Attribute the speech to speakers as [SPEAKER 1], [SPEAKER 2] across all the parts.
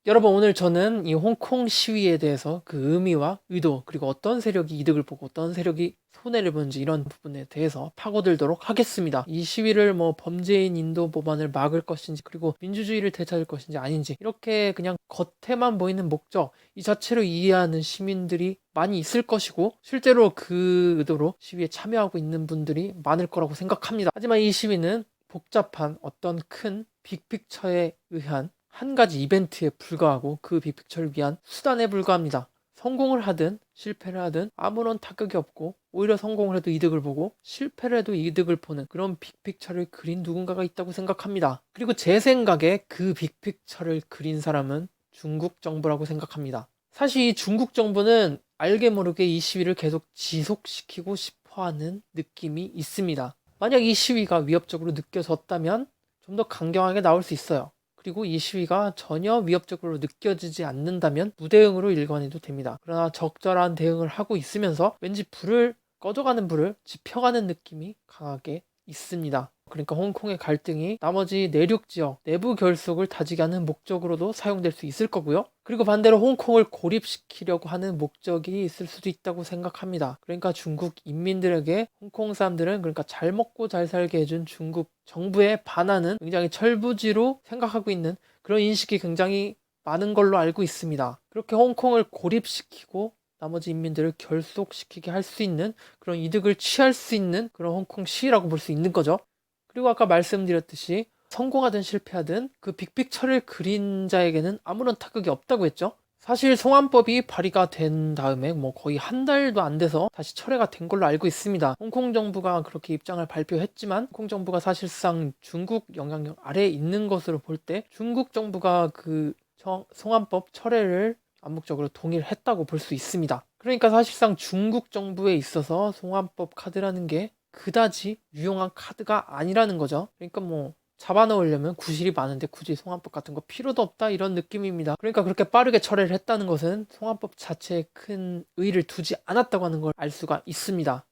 [SPEAKER 1] 여러분, 오늘 저는 이 홍콩 시위에 대해서 그 의미와 의도, 그리고 어떤 세력이 이득을 보고 어떤 세력이 손해를 보는지 이런 부분에 대해서 파고들도록 하겠습니다. 이 시위를 뭐 범죄인 인도 법안을 막을 것인지, 그리고 민주주의를 되찾을 것인지 아닌지, 이렇게 그냥 겉에만 보이는 목적 이 자체로 이해하는 시민들이 많이 있을 것이고, 실제로 그 의도로 시위에 참여하고 있는 분들이 많을 거라고 생각합니다. 하지만 이 시위는 복잡한 어떤 큰 빅픽처에 의한 한 가지 이벤트에 불과하고 그 빅픽처를 위한 수단에 불과합니다. 성공을 하든 실패를 하든 아무런 타격이 없고, 오히려 성공을 해도 이득을 보고 실패를 해도 이득을 보는 그런 빅픽처를 그린 누군가가 있다고 생각합니다. 그리고 제 생각에 그 빅픽처를 그린 사람은 중국 정부라고 생각합니다. 사실 이 중국 정부는 알게 모르게 이 시위를 계속 지속시키고 싶어하는 느낌이 있습니다. 만약 이 시위가 위협적으로 느껴졌다면 좀 더 강경하게 나올 수 있어요. 그리고 이 시위가 전혀 위협적으로 느껴지지 않는다면 무대응으로 일관해도 됩니다. 그러나 적절한 대응을 하고 있으면서 왠지 꺼져가는 불을 지펴가는 느낌이 강하게 있습니다. 그러니까 홍콩의 갈등이 나머지 내륙 지역 내부 결속을 다지게 하는 목적으로도 사용될 수 있을 거고요. 그리고 반대로 홍콩을 고립시키려고 하는 목적이 있을 수도 있다고 생각합니다. 그러니까 중국 인민들에게 홍콩 사람들은 그러니까 잘 먹고 잘 살게 해준 중국 정부에 반하는 굉장히 철부지로 생각하고 있는 그런 인식이 굉장히 많은 걸로 알고 있습니다. 그렇게 홍콩을 고립시키고 나머지 인민들을 결속시키게 할 수 있는 그런 이득을 취할 수 있는 그런 홍콩 시위라고 볼 수 있는 거죠. 그리고 아까 말씀드렸듯이 성공하든 실패하든 그 빅픽처를 그린 자에게는 아무런 타격이 없다고 했죠. 사실 송환법이 발의가 된 다음에 뭐 거의 한 달도 안 돼서 다시 철회가 된 걸로 알고 있습니다. 홍콩 정부가 그렇게 입장을 발표했지만 홍콩 정부가 사실상 중국 영향력 아래에 있는 것으로 볼 때 중국 정부가 그 송환법 철회를 암묵적으로 동의를 했다고 볼 수 있습니다. 그러니까 사실상 중국 정부에 있어서 송환법 카드라는 게 그다지 유용한 카드가 아니라는 거죠. 그러니까 뭐 잡아넣으려면 구실이 많은데 굳이 송환법 같은 거 필요도 없다 이런 느낌입니다. 그러니까 그렇게 빠르게 철회를 했다는 것은 송환법 자체에 큰 의의를 두지 않았다고 하는 걸 알 수가 있습니다.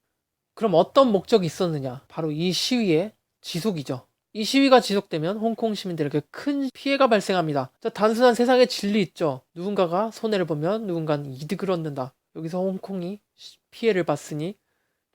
[SPEAKER 1] 그럼 어떤 목적이 있었느냐? 바로 이 시위의 지속이죠. 이 시위가 지속되면 홍콩 시민들에게 큰 피해가 발생합니다. 단순한 세상의 진리 있죠. 누군가가 손해를 보면 누군가는 이득을 얻는다. 여기서 홍콩이 피해를 봤으니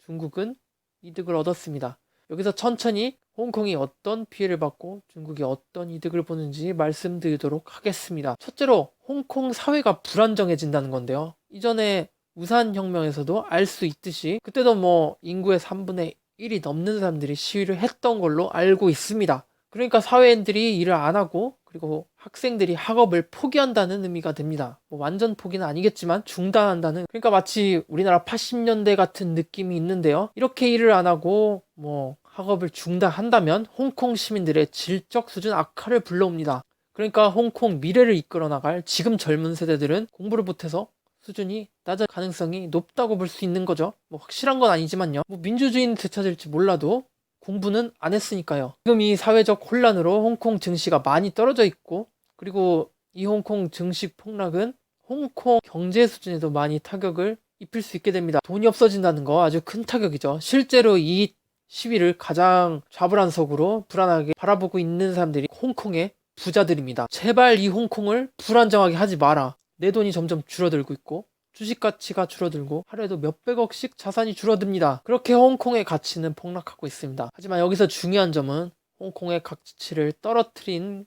[SPEAKER 1] 중국은 이득을 얻었습니다. 여기서 천천히 홍콩이 어떤 피해를 받고 중국이 어떤 이득을 보는지 말씀드리도록 하겠습니다. 첫째로 홍콩 사회가 불안정해진다는 건데요. 이전에 우산혁명에서도 알 수 있듯이 그때도 뭐 인구의 3분의 1이 넘는 사람들이 시위를 했던 걸로 알고 있습니다. 그러니까 사회인들이 일을 안 하고 그리고 학생들이 학업을 포기한다는 의미가 됩니다. 뭐 완전 포기는 아니겠지만 중단한다는, 그러니까 마치 우리나라 80년대 같은 느낌이 있는데요. 이렇게 일을 안 하고 뭐 학업을 중단한다면 홍콩 시민들의 질적 수준 악화를 불러옵니다. 그러니까 홍콩 미래를 이끌어 나갈 지금 젊은 세대들은 공부를 못해서 수준이 낮을 가능성이 높다고 볼 수 있는 거죠. 뭐 확실한 건 아니지만요. 뭐 민주주의는 되찾을지 몰라도 공부는 안 했으니까요. 지금 이 사회적 혼란으로 홍콩 증시가 많이 떨어져 있고, 그리고 이 홍콩 증시 폭락은 홍콩 경제 수준에도 많이 타격을 입힐 수 있게 됩니다. 돈이 없어진다는 거 아주 큰 타격이죠. 실제로 이 시위를 가장 좌불안석으로 불안하게 바라보고 있는 사람들이 홍콩의 부자들입니다. 제발 이 홍콩을 불안정하게 하지 마라. 내 돈이 점점 줄어들고 있고 주식 가치가 줄어들고 하루에도 몇백억씩 자산이 줄어듭니다. 그렇게 홍콩의 가치는 폭락하고 있습니다. 하지만 여기서 중요한 점은 홍콩의 가치를 떨어뜨린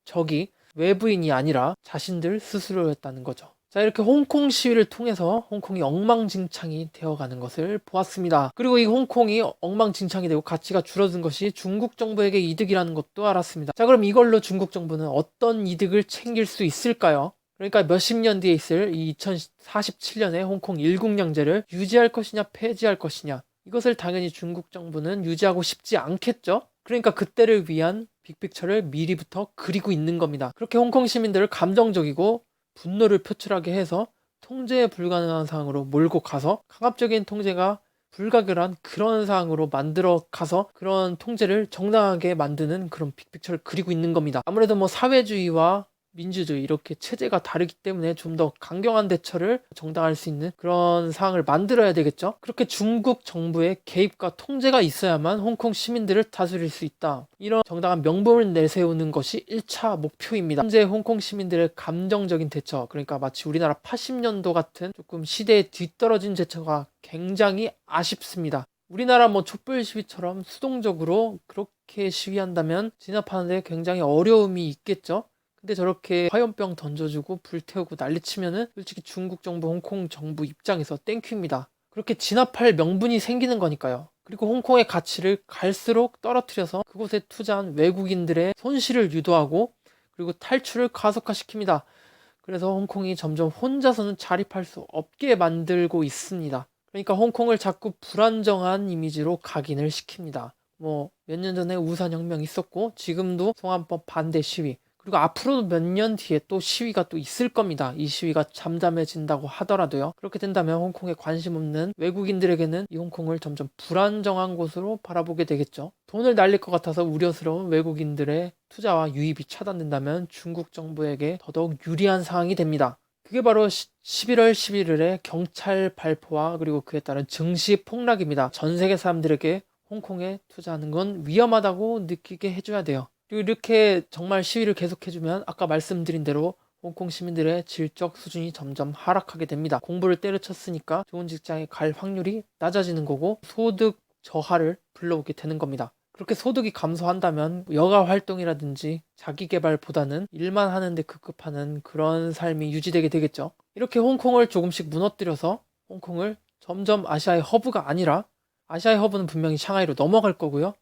[SPEAKER 1] 적이 외부인이 아니라 자신들 스스로였다는 거죠. 자, 이렇게 홍콩 시위를 통해서 홍콩이 엉망진창이 되어가는 것을 보았습니다. 그리고 이 홍콩이 엉망진창이 되고 가치가 줄어든 것이 중국 정부에게 이득이라는 것도 알았습니다. 자, 그럼 이걸로 중국 정부는 어떤 이득을 챙길 수 있을까요? 그러니까 몇십 년 뒤에 있을 이 2047년에 홍콩 일국량제를 유지할 것이냐 폐지할 것이냐, 이것을 당연히 중국 정부는 유지하고 싶지 않겠죠. 그러니까 그때를 위한 빅픽처를 미리부터 그리고 있는 겁니다. 그렇게 홍콩 시민들을 감정적이고 분노를 표출하게 해서 통제 불가능한 상황으로 몰고 가서 강압적인 통제가 불가결한 그런 상황으로 만들어 가서 그런 통제를 정당하게 만드는 그런 빅픽처를 그리고 있는 겁니다. 아무래도 뭐 사회주의와 민주주의 이렇게 체제가 다르기 때문에 좀 더 강경한 대처를 정당할 수 있는 그런 상황을 만들어야 되겠죠. 그렇게 중국 정부의 개입과 통제가 있어야만 홍콩 시민들을 다스릴 수 있다. 이런 정당한 명분을 내세우는 것이 1차 목표입니다. 현재 홍콩 시민들의 감정적인 대처, 그러니까 마치 우리나라 80년도 같은 조금 시대에 뒤떨어진 대처가 굉장히 아쉽습니다. 우리나라 뭐 촛불 시위처럼 수동적으로 그렇게 시위한다면 진압하는데 굉장히 어려움이 있겠죠. 근데 저렇게 화염병 던져주고 불태우고 난리치면은 솔직히 중국 정부, 홍콩 정부 입장에서 땡큐입니다. 그렇게 진압할 명분이 생기는 거니까요. 그리고 홍콩의 가치를 갈수록 떨어뜨려서 그곳에 투자한 외국인들의 손실을 유도하고 그리고 탈출을 가속화시킵니다. 그래서 홍콩이 점점 혼자서는 자립할 수 없게 만들고 있습니다. 그러니까 홍콩을 자꾸 불안정한 이미지로 각인을 시킵니다. 뭐 몇 년 전에 우산혁명 있었고 지금도 송환법 반대 시위, 그리고 앞으로도 몇 년 뒤에 또 시위가 또 있을 겁니다. 이 시위가 잠잠해진다고 하더라도요. 그렇게 된다면 홍콩에 관심 없는 외국인들에게는 이 홍콩을 점점 불안정한 곳으로 바라보게 되겠죠. 돈을 날릴 것 같아서 우려스러운 외국인들의 투자와 유입이 차단된다면 중국 정부에게 더더욱 유리한 상황이 됩니다. 그게 바로 11월 11일의 경찰 발포와 그리고 그에 따른 증시 폭락입니다. 전 세계 사람들에게 홍콩에 투자하는 건 위험하다고 느끼게 해줘야 돼요. 그리고 이렇게 정말 시위를 계속해주면 아까 말씀드린 대로 홍콩 시민들의 질적 수준이 점점 하락하게 됩니다. 공부를 때려쳤으니까 좋은 직장에 갈 확률이 낮아지는 거고 소득 저하를 불러오게 되는 겁니다. 그렇게 소득이 감소한다면 여가 활동이라든지 자기 개발보다는 일만 하는데 급급하는 그런 삶이 유지되게 되겠죠. 이렇게 홍콩을 조금씩 무너뜨려서 홍콩을 점점 아시아의 허브가 아니라 아시아의 허브는 분명히 샹하이로 넘어갈 거고요.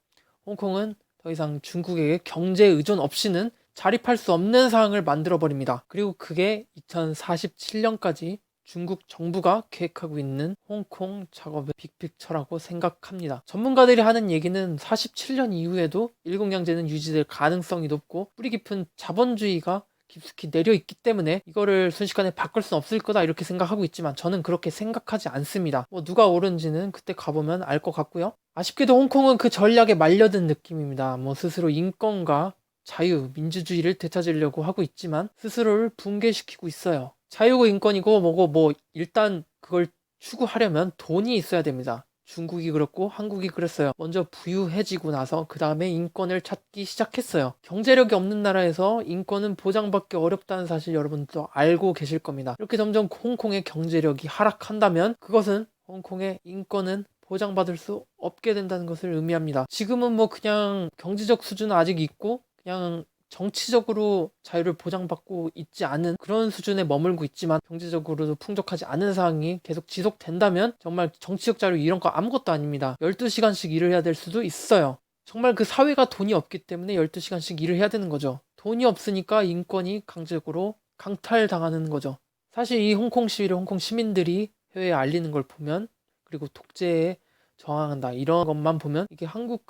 [SPEAKER 1] 홍콩은 더 이상 중국에게 경제 의존 없이는 자립할 수 없는 상황을 만들어버립니다. 그리고 그게 2047년까지 중국 정부가 계획하고 있는 홍콩 작업의 빅픽처라고 생각합니다. 전문가들이 하는 얘기는 47년 이후에도 일국양제는 유지될 가능성이 높고 뿌리 깊은 자본주의가 깊숙이 내려있기 때문에 이거를 순식간에 바꿀 수는 없을 거다 이렇게 생각하고 있지만 저는 그렇게 생각하지 않습니다. 뭐 누가 옳은지는 그때 가보면 알 것 같고요. 아쉽게도 홍콩은 그 전략에 말려든 느낌입니다. 뭐 스스로 인권과 자유, 민주주의를 되찾으려고 하고 있지만 스스로를 붕괴시키고 있어요. 자유고 인권이고 뭐고 뭐 일단 그걸 추구하려면 돈이 있어야 됩니다. 중국이 그렇고 한국이 그랬어요. 먼저 부유해지고 나서 그 다음에 인권을 찾기 시작했어요. 경제력이 없는 나라에서 인권은 보장받기 어렵다는 사실 여러분도 알고 계실 겁니다. 이렇게 점점 홍콩의 경제력이 하락한다면 그것은 홍콩의 인권은 보장받을 수 없게 된다는 것을 의미합니다. 지금은 뭐 그냥 경제적 수준은 아직 있고 그냥 정치적으로 자유를 보장받고 있지 않은 그런 수준에 머물고 있지만 경제적으로도 풍족하지 않은 상황이 계속 지속된다면 정말 정치적 자유 이런 거 아무것도 아닙니다. 12시간씩 일을 해야 될 수도 있어요. 정말 그 사회가 돈이 없기 때문에 12시간씩 일을 해야 되는 거죠. 돈이 없으니까 인권이 강제적으로 강탈당하는 거죠. 사실 이 홍콩 시위를 홍콩 시민들이 해외에 알리는 걸 보면 그리고 독재에 저항한다 이런 것만 보면 이게 한국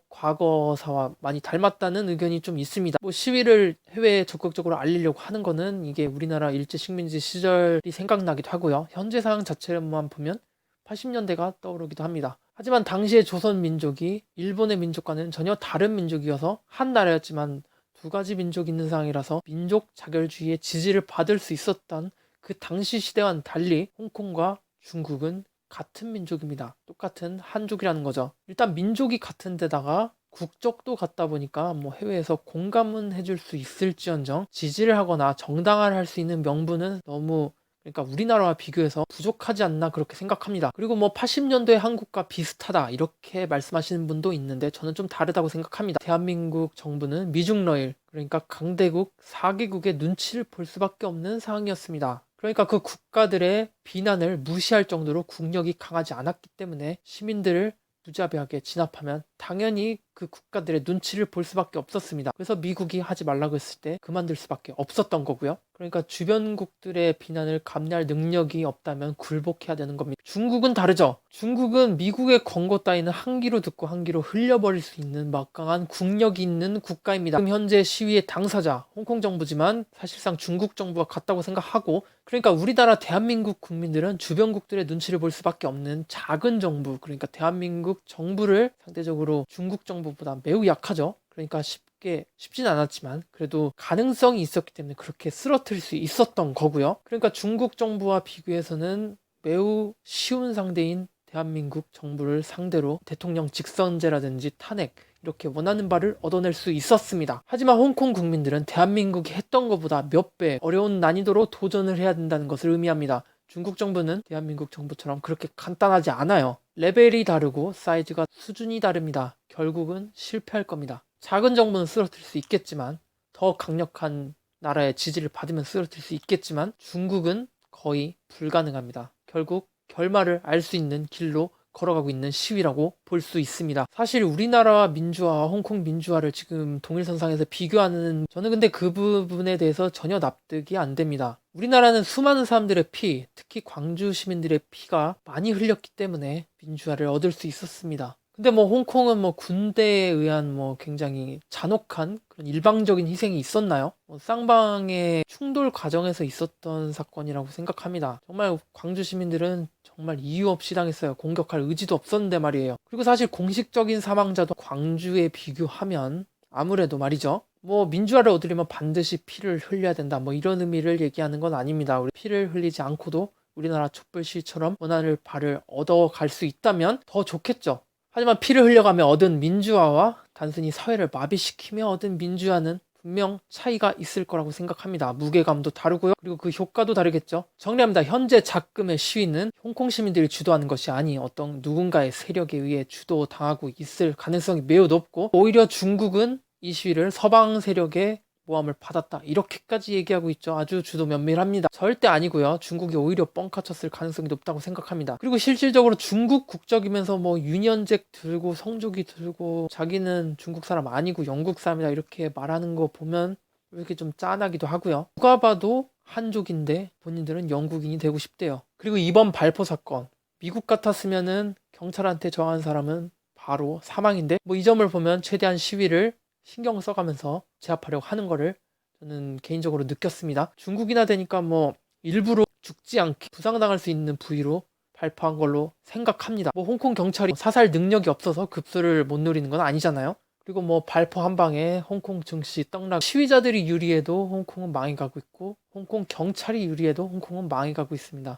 [SPEAKER 1] 과거사와 많이 닮았다는 의견이 좀 있습니다. 뭐 시위를 해외에 적극적으로 알리려고 하는 거는 이게 우리나라 일제 식민지 시절이 생각나기도 하고요. 현재 상황 자체만 보면 80년대가 떠오르기도 합니다. 하지만 당시의 조선 민족이 일본의 민족과는 전혀 다른 민족이어서 한 나라였지만 두 가지 민족이 있는 상황이라서 민족 자결주의의 지지를 받을 수 있었던 그 당시 시대와는 달리 홍콩과 중국은 같은 민족입니다. 똑같은 한족이라는 거죠. 일단 민족이 같은 데다가 국적도 같다 보니까 뭐 해외에서 공감은 해줄 수 있을지언정 지지를 하거나 정당화를 할 수 있는 명분은 너무 그러니까 우리나라와 비교해서 부족하지 않나 그렇게 생각합니다. 그리고 뭐 80년도의 한국과 비슷하다 이렇게 말씀하시는 분도 있는데 저는 좀 다르다고 생각합니다. 대한민국 정부는 미중러일 그러니까 강대국 4개국의 눈치를 볼 수밖에 없는 상황이었습니다. 그러니까 그 국가들의 비난을 무시할 정도로 국력이 강하지 않았기 때문에 시민들을 무자비하게 진압하면 당연히 그 국가들의 눈치를 볼 수밖에 없었습니다. 그래서 미국이 하지 말라고 했을 때 그만둘 수밖에 없었던 거고요. 그러니까 주변국들의 비난을 감내할 능력이 없다면 굴복해야 되는 겁니다. 중국은 다르죠. 중국은 미국의 권고 따위는 한 귀로 듣고 한 귀로 흘려버릴 수 있는 막강한 국력이 있는 국가입니다. 지금 현재 시위의 당사자 홍콩 정부지만 사실상 중국 정부와 같다고 생각하고 그러니까 우리나라 대한민국 국민들은 주변국들의 눈치를 볼 수밖에 없는 작은 정부 그러니까 대한민국 정부를 상대적으로 중국 정부보다 매우 약하죠. 그러니까 쉽게 쉽진 않았지만 그래도 가능성이 있었기 때문에 그렇게 쓰러뜨릴 수 있었던 거고요. 그러니까 중국 정부와 비교해서는 매우 쉬운 상대인 대한민국 정부를 상대로 대통령 직선제라든지 탄핵 이렇게 원하는 바를 얻어낼 수 있었습니다. 하지만 홍콩 국민들은 대한민국이 했던 것보다 몇 배 어려운 난이도로 도전을 해야 된다는 것을 의미합니다. 중국 정부는 대한민국 정부처럼 그렇게 간단하지 않아요. 레벨이 다르고 사이즈가 수준이 다릅니다. 결국은 실패할 겁니다. 작은 정부는 쓰러뜨릴 수 있겠지만 더 강력한 나라의 지지를 받으면 쓰러뜨릴 수 있겠지만 중국은 거의 불가능합니다. 결국 결말을 알 수 있는 길로 걸어가고 있는 시위라고 볼 수 있습니다. 사실 우리나라와 민주화와 홍콩 민주화를 지금 동일선상에서 비교하는 저는 근데 그 부분에 대해서 전혀 납득이 안 됩니다. 우리나라는 수많은 사람들의 피, 특히 광주 시민들의 피가 많이 흘렸기 때문에 민주화를 얻을 수 있었습니다. 근데 뭐 홍콩은 뭐 군대에 의한 뭐 굉장히 잔혹한 그런 일방적인 희생이 있었나요? 뭐 쌍방의 충돌 과정에서 있었던 사건이라고 생각합니다. 정말 광주 시민들은 정말 이유 없이 당했어요. 공격할 의지도 없었는데 말이에요. 그리고 사실 공식적인 사망자도 광주에 비교하면 아무래도 말이죠. 뭐 민주화를 얻으려면 반드시 피를 흘려야 된다. 뭐 이런 의미를 얘기하는 건 아닙니다. 우리 피를 흘리지 않고도 우리나라 촛불 시위처럼 원하는 바를 얻어갈 수 있다면 더 좋겠죠. 하지만 피를 흘려가며 얻은 민주화와 단순히 사회를 마비시키며 얻은 민주화는 분명 차이가 있을 거라고 생각합니다. 무게감도 다르고요. 그리고 그 효과도 다르겠죠. 정리합니다. 현재 작금의 시위는 홍콩 시민들이 주도하는 것이 아닌 어떤 누군가의 세력에 의해 주도당하고 있을 가능성이 매우 높고 오히려 중국은 이 시위를 서방 세력의 모함을 받았다. 이렇게까지 얘기하고 있죠. 아주 주도 면밀합니다. 절대 아니고요. 중국이 오히려 뻥카 쳤을 가능성이 높다고 생각합니다. 그리고 실질적으로 중국 국적이면서 뭐 유년잭 들고 성조기 들고 자기는 중국 사람 아니고 영국 사람이다 이렇게 말하는 거 보면 이렇게 좀 짠하기도 하고요. 누가 봐도 한족인데 본인들은 영국인이 되고 싶대요. 그리고 이번 발포 사건 미국 같았으면은 경찰한테 저항한 사람은 바로 사망인데 뭐 이 점을 보면 최대한 시위를 신경 써가면서 제압하려고 하는 거를 저는 개인적으로 느꼈습니다. 중국이나 되니까 뭐 일부러 죽지 않게 부상당할 수 있는 부위로 발포한 걸로 생각합니다. 뭐 홍콩 경찰이 사살 능력이 없어서 급수를 못 누리는 건 아니잖아요. 그리고 뭐 발포 한 방에 홍콩 증시 떡락 시위자들이 유리해도 홍콩은 망해가고 있고 홍콩 경찰이 유리해도 홍콩은 망해가고 있습니다.